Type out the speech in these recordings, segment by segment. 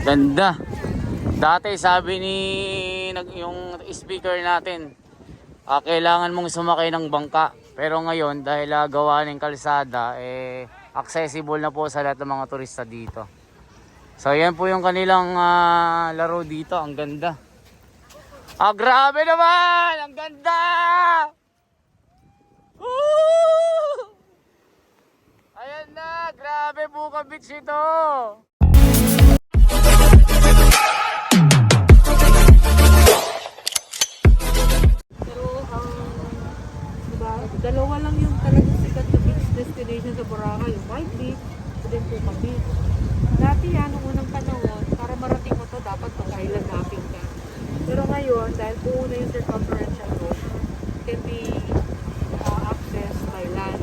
Ganda. Dati sabi ni yung speaker natin, kailangan mong sumakay ng bangka. Pero ngayon dahil gawa ng kalsada, accessible na po sa lahat ng mga turista dito. So yan po yung kanilang laro dito. Ang ganda. Grabe naman! Ang ganda! Woo! Ayan na! Grabe Puka Beach ito! Dalawa lang yung talagang sikat na beach destination sa Boracay, yung White Beach at then Puka Beach. Dati yan, nung unang panahon, para marating mo to, dapat mag-island hopping ka. Pero ngayon, dahil buo na yung circumferential road, can be accessed by land.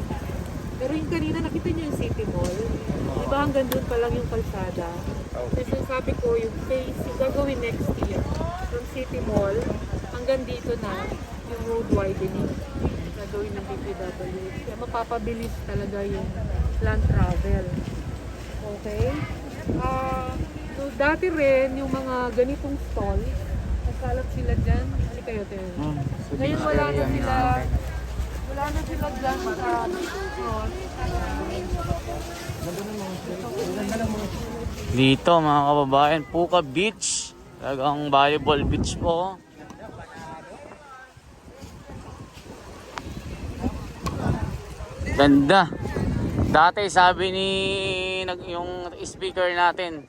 Pero yung kanina, nakita niyo yung City Mall. Di ba hanggang doon pa lang yung kalsada? Kasi sabi ko, yung phase, yung gagawin next year, from City Mall, hanggang dito na, yung road widening. Gawin ng DPW. Kaya mapapabilis talaga yung land travel. Okay? So dati rin, yung mga ganitong stall, nagkalat sila dyan. Ano kayo, Teo? Ngayon wala na sila. Wala na sila dyan sa Dito mga kababayan, Puka Beach. Talagang volleyball beach po. Ganda. Dati sabi ni yung speaker natin,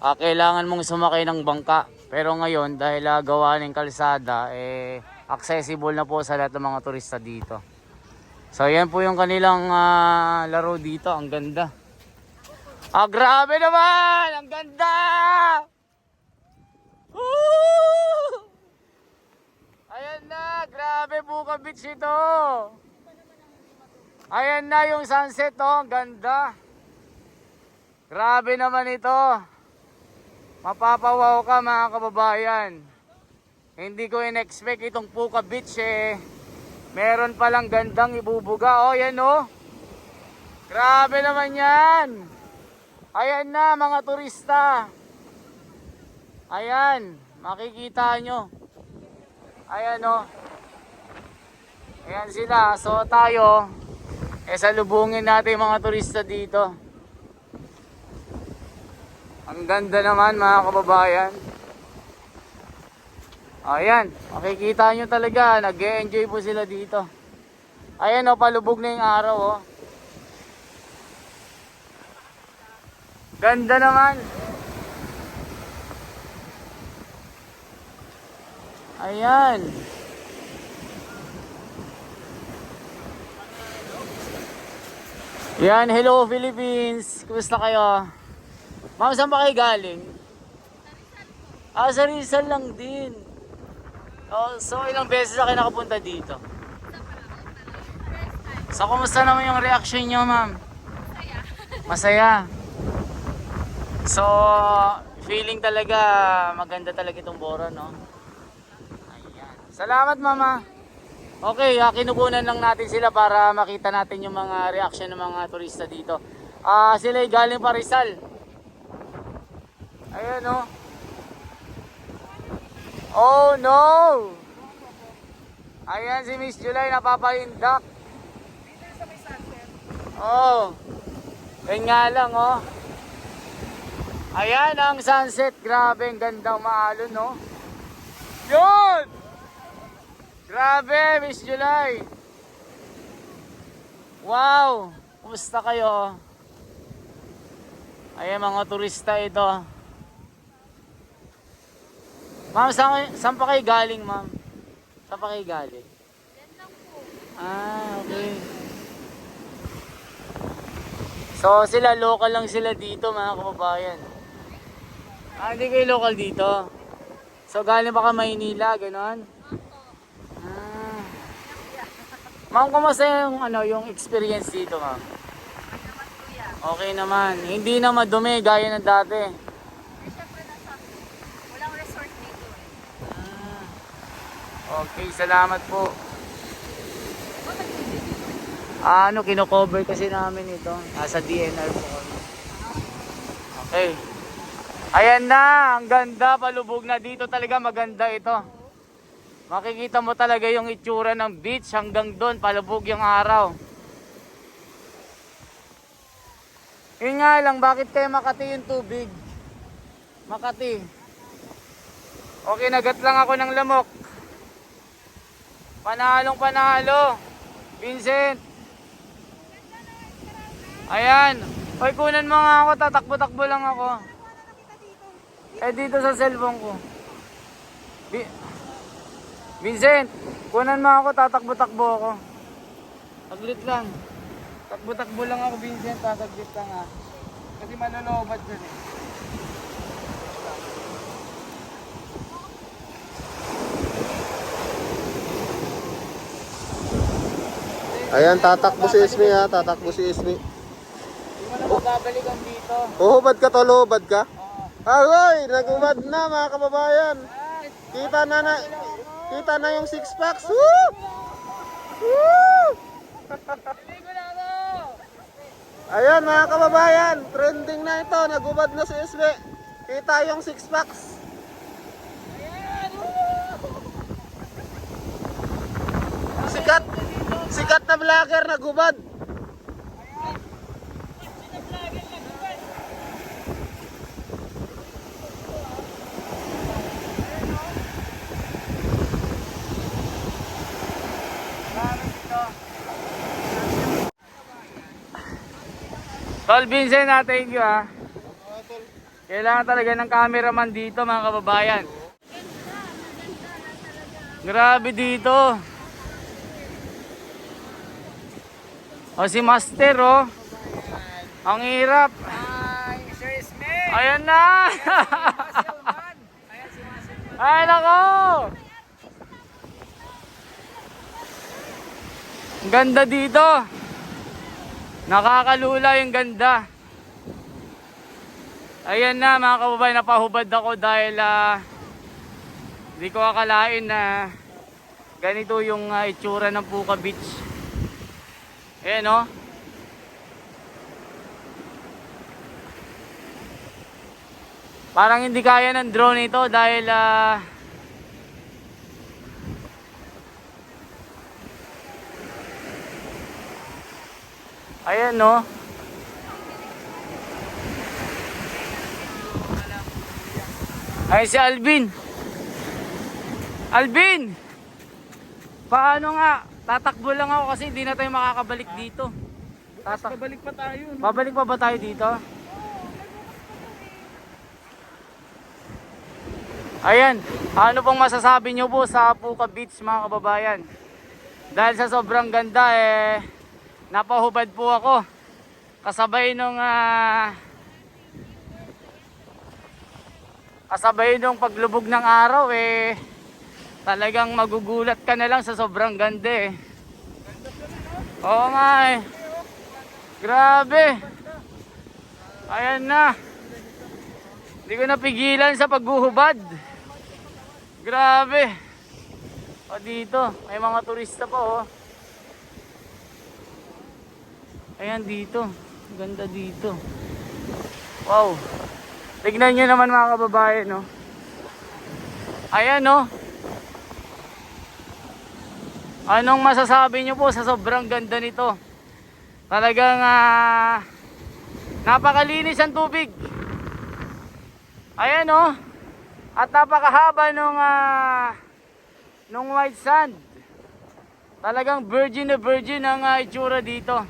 kailangan mong sumakay ng bangka. Pero ngayon dahil gawa ng kalsada, accessible na po sa lahat ng mga turista dito. So yan po yung kanilang laro dito. Ang ganda. Grabe naman! Ang ganda! Woo! Ayan na, grabe Puka Beach ito. Ayan na yung sunset, oh. Ang ganda. Grabe naman ito. Mapapawaw ka mga kababayan. Hindi ko in-expect itong Puka Beach meron palang gandang ibubuga. Oh, yan oh. Grabe naman yan. Ayan na mga turista. Ayan, makikita nyo. Ayan oh. Ayan sila. So tayo, salubungin natin mga turista dito. Ang ganda naman mga kababayan. Ayan, makikita nyo talaga, nag-e-enjoy po sila dito. Ayan o, palubog na yung araw o. Ganda naman. Ayan. Yan, hello Philippines. Kumusta kayo? Ma'am, saan ba kayo galing? Sa Rizal lang din. So ilang beses na kayo nakapunta dito? So kumusta naman yung reaction nyo, ma'am? Masaya. So feeling talaga maganda talaga itong Bora, no? Ayan. Salamat, mama. Okay, kinukunan lang natin sila para makita natin yung mga reaction ng mga turista dito. Sila ay galing pa Rizal. Ayan oh. Oh no! Ayan si Miss July napapahindak. Oh. Yan nga lang oh. Ayan ang sunset. Grabe, ang ganda umaalon no. Yun! Grabe, Miss July. Wow! Kumusta kayo? Ayan mga turista ito. Ma'am, saan pa kayo galing, ma'am? Saan pa kayo galing? Okay. So, sila, local lang sila dito, mga kababayan. Hindi kayo local dito? So, galing pa ka Maynila, gano'n? Ma'am, kumusta yung experience dito, ma'am? Okay naman. Hindi na madumi, gaya ng dati. Okay, salamat po. Kino-cover kasi namin ito. Nasa DNR po kami. Okay. Ayan na, ang ganda, palubog na dito talaga, maganda ito. Makikita mo talaga yung itsura ng beach hanggang doon, palubog yung araw. Yun nga lang, bakit kaya Makati yung tubig? Makati. Okay, nagat lang ako ng lamok. Panalong panalo. Vincent. Ayan. Hoy, kunan mo nga ako, tatakbo-takbo lang ako. Eh, dito sa cellphone ko. Vincent, kunan mo ako, tatakbo-takbo ako. Saglit lang. Takbo-takbo lang ako, Vincent, tasaglit lang ha. Kasi malulobad dyan eh. Ayan, tatakbo si Ismi ha, tatakbo si Ismi. Hindi mo na mababalikan dito. Uhubad ka tol, uhubad ka? Agoy, nagubad na mga kababayan. Kita na yung six packs. Woo! Woo! Ayan mga kababayan, trending na ito, nagubad na si Ismi. Kita yung six packs. Sikat na vlogger nagubad. Tol Vincent, thank you ha. Kailangan talaga ng cameraman dito mga kababayan. Grabe dito. O si Master oh. Ang hirap. Ayan na. Ay nako. Ang ganda dito. Nakakalula yung ganda. Ayan na mga kababayan, napahubad ako dahil di ko akalain na ganito yung itsura ng Puka Beach. Ayan o. Parang hindi kaya ng drone ito dahil ayan no. Ay si Alvin. Alvin! Paano nga? Tatakbo lang ako kasi hindi na tayo makakabalik dito. Babalik pa tayo. No? Babalik pa ba tayo dito? Ayan. Ano pong masasabi nyo po sa Puka Beach mga kababayan? Dahil sa sobrang ganda napahubad po ako. Kasabay nung paglubog ng araw talagang magugulat ka na lang sa sobrang ganda Oo nga Grabe. Ayan na. Hindi ko napigilan sa paghuhubad. Grabe. O dito, may mga turista pa Ayan dito. Ganda dito. Wow. Tignan nyo naman mga kababayan Ayan Anong masasabi nyo po sa sobrang ganda nito? Talagang napakalinis ang tubig. Ayan At napakahaba nung white sand. Talagang virgin na virgin ang itsura dito.